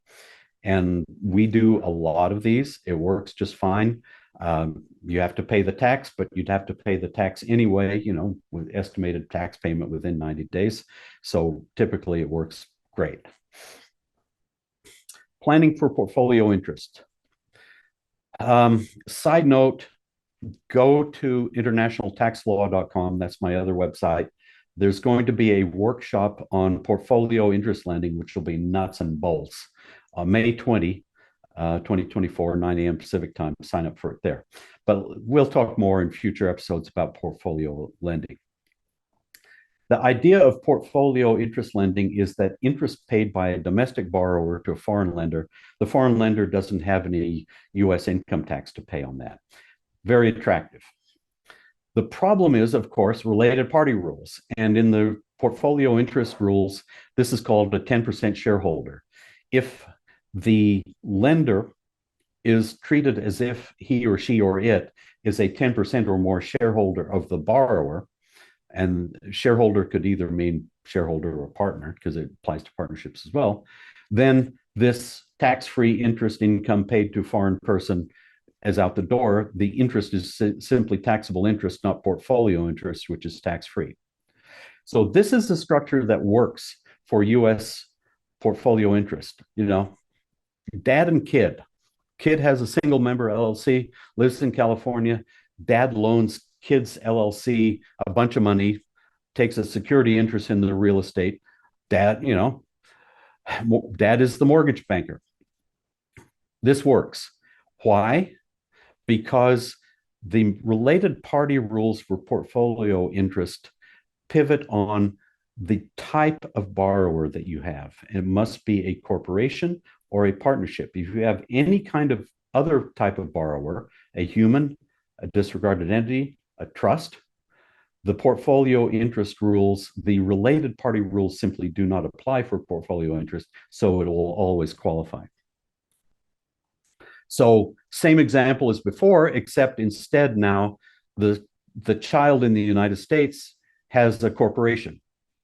And we do a lot of these. It works just fine. You have to pay the tax, but you'd have to pay the tax anyway, with estimated tax payment within 90 days. So typically it works great. Planning for portfolio interest. Side note, go to internationaltaxlaw.com. That's my other website. There's going to be a workshop on portfolio interest lending, which will be nuts and bolts. May 20, 2024, 9 a.m. Pacific time. Sign up for it there. But we'll talk more in future episodes about portfolio lending. The idea of portfolio interest lending is that interest paid by a domestic borrower to a foreign lender, the foreign lender doesn't have any U.S. income tax to pay on that. Very attractive. The problem is, of course, related party rules. And in the portfolio interest rules, this is called a 10% shareholder. If the lender is treated as if he or she or it is a 10% or more shareholder of the borrower, and shareholder could either mean shareholder or partner, because it applies to partnerships as well, then this tax-free interest income paid to a foreign person is out the door. The interest is simply taxable interest, not portfolio interest, which is tax-free. So this is the structure that works for U.S. portfolio interest. Dad and kid. Kid has a single member LLC, lives in California. Dad loans kid's LLC a bunch of money, takes a security interest in the real estate. Dad is the mortgage banker. This works. Why? Because the related party rules for portfolio interest pivot on the type of borrower that you have. It must be a corporation or a partnership. If you have any kind of other type of borrower, a human, a disregarded entity, a trust, the portfolio interest rules, the related party rules simply do not apply for portfolio interest, so it will always qualify. So same example as before, except instead now the child in the United States has a corporation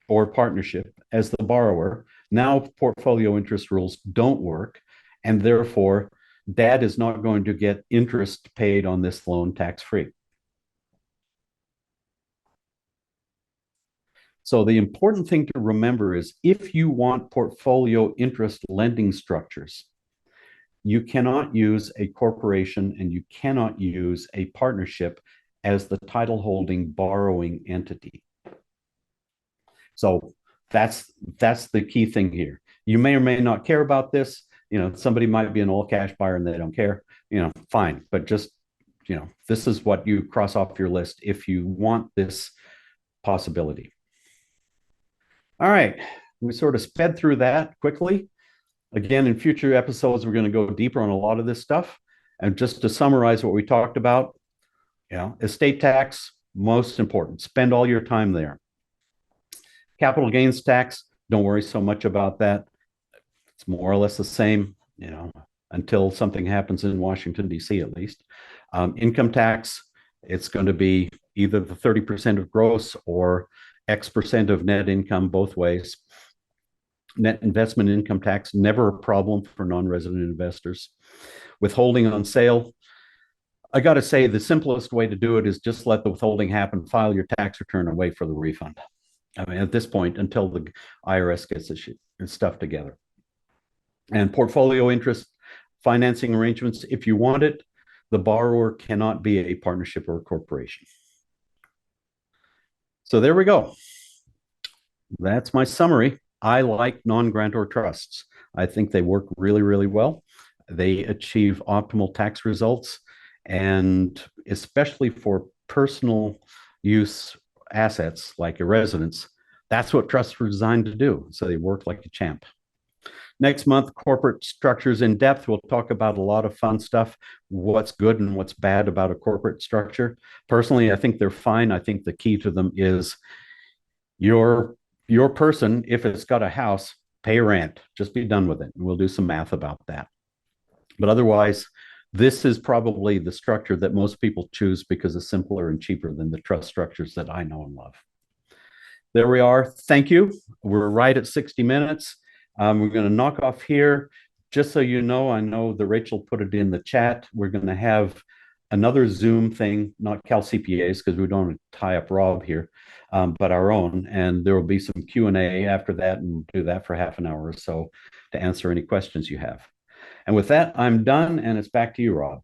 or partnership as the borrower. Now portfolio interest rules don't work, and therefore dad is not going to get interest paid on this loan tax-free. So the important thing to remember is if you want portfolio interest lending structures, you cannot use a corporation and you cannot use a partnership as the title holding borrowing entity. So that's the key thing here. You may or may not care about this. Somebody might be an all cash buyer and they don't care, fine. But just, this is what you cross off your list if you want this possibility. All right, we sort of sped through that quickly. Again, in future episodes, we're going to go deeper on a lot of this stuff. And just to summarize what we talked about, estate tax, most important. Spend all your time there. Capital gains tax, don't worry so much about that. It's more or less the same, until something happens in Washington, D.C. at least. Income tax, it's going to be either the 30% of gross or X% of net income, both ways. Net investment income tax, never a problem for non-resident investors. Withholding on sale, I got to say the simplest way to do it is just let the withholding happen, file your tax return and wait for the refund. I mean, at this point, until the IRS gets its stuff together. And portfolio interest financing arrangements, if you want it, the borrower cannot be a partnership or a corporation. So there we go. That's my summary. I like non-grantor trusts. I think they work really, really well. They achieve optimal tax results, and especially for personal use assets like a residence, that's what trusts were designed to do. So they work like a champ. Next month, corporate structures in depth. We'll talk about a lot of fun stuff, what's good and what's bad about a corporate structure. Personally, I think they're fine. I think the key to them is your person, if it's got a house, pay rent, just be done with it. And we'll do some math about that. But otherwise, this is probably the structure that most people choose because it's simpler and cheaper than the trust structures that I know and love. There we are. Thank you. We're right at 60 minutes. We're going to knock off here. Just so you know, I know that Rachel put it in the chat. We're going to have another Zoom thing, not Cal CPAs, because we don't want to tie up Rob here, but our own. And there will be some Q&A after that, and do that for half an hour or so to answer any questions you have. And with that, I'm done, and it's back to you, Rob.